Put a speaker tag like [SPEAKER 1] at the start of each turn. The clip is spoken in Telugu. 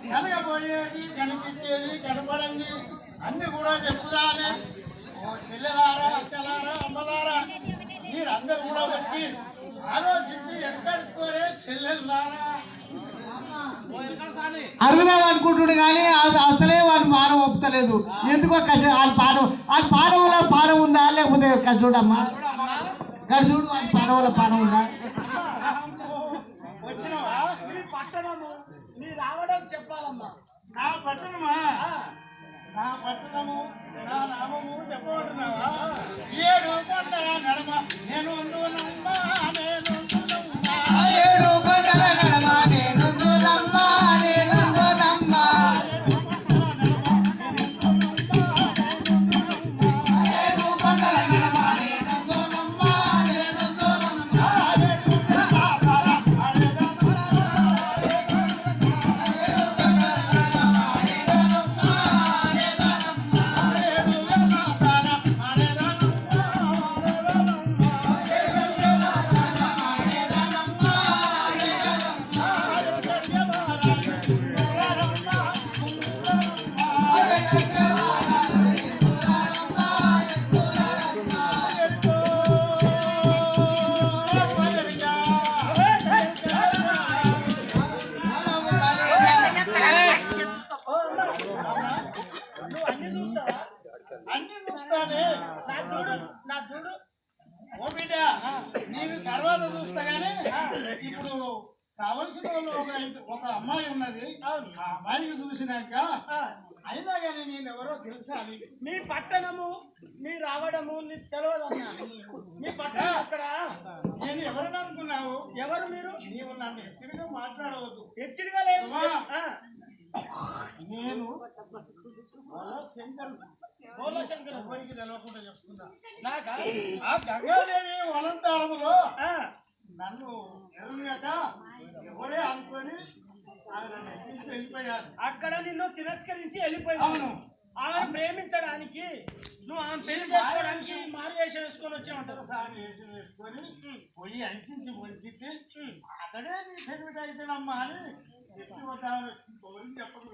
[SPEAKER 1] కనగబోయేది కనిపించేది కనపడంది అన్ని కూడా చెప్పుదానే. ఓ చెల్లెలారా, అక్కలారా, అమ్మలారా, మీరందరూ కూడా వచ్చి ఆలోచించి ఎక్కడికోరే చెల్లెలారా.
[SPEAKER 2] అరుణాలు అనుకుంటుండే కానీ అసలే వాడు పానం ఒప్పుతలేదు. ఎందుకో వాళ్ళ పానం ఉందా లేకపోతే చూడమ్మా చూడు వాళ్ళ పానం ఉందా.
[SPEAKER 1] వచ్చినవా నీ పట్టణము నీ రావడం చెప్పాలమ్మా. నా పట్టణమా, నా పట్టణము, నా నామము చెప్పబడుతున్నావా? 7 కొండల నడమ నేను ఉండునమ్మా, నేను ఉండునమ్మా.
[SPEAKER 2] 7 కొండల నడమ నేను ఉండునమ్మా, నేను ఉండునమ్మా. 7 కొండల నడమ నేను ఉండునమ్మా, నేను ఉండునమ్మా.
[SPEAKER 1] అన్ని చూస్తానే. నా చూడు ఓ బిడ్డ, నేను తర్వాత చూస్తా గానీ ఇప్పుడు కావలసిన వాళ్ళు ఒక అమ్మాయి ఉన్నది. ఆ అమ్మాయిని చూసినాక అయినా కానీ నేను ఎవరో తెలుసా?
[SPEAKER 3] మీ పట్టణము మీ రావడము నీకు తెలియదన్నా. మీ పట్టణం అక్కడ
[SPEAKER 1] నేను ఎవరని అనుకున్నావు?
[SPEAKER 3] ఎవరు మీరు?
[SPEAKER 1] నీవు నన్ను హెచ్చరిగా మాట్లాడవద్దు.
[SPEAKER 3] హెచ్చరిగా లేదు.
[SPEAKER 1] నేను శంకర్ ఎవరికి తెలవకుండా చెప్తున్నా. నాక ఆ గంగాదేవి వనంతారములో నన్ను ఎరుగాక ఎవరే అనుకొని వెళ్ళిపోయారు.
[SPEAKER 3] అక్కడ నిన్ను తిరస్కరించి వెళ్ళిపోయాను. ఆమెను ప్రేమించడానికి నువ్వు ఆమె పెళ్లి చేసుకోవడానికి మారువేషం వేసుకొని వచ్చి ఉంటారు.
[SPEAKER 1] వేషం వేసుకొని పొయ్యి అంటించి వంచి అతడే నీ పెళ్లి అయితేనమ్మా అని చెప్పి చెప్పదు.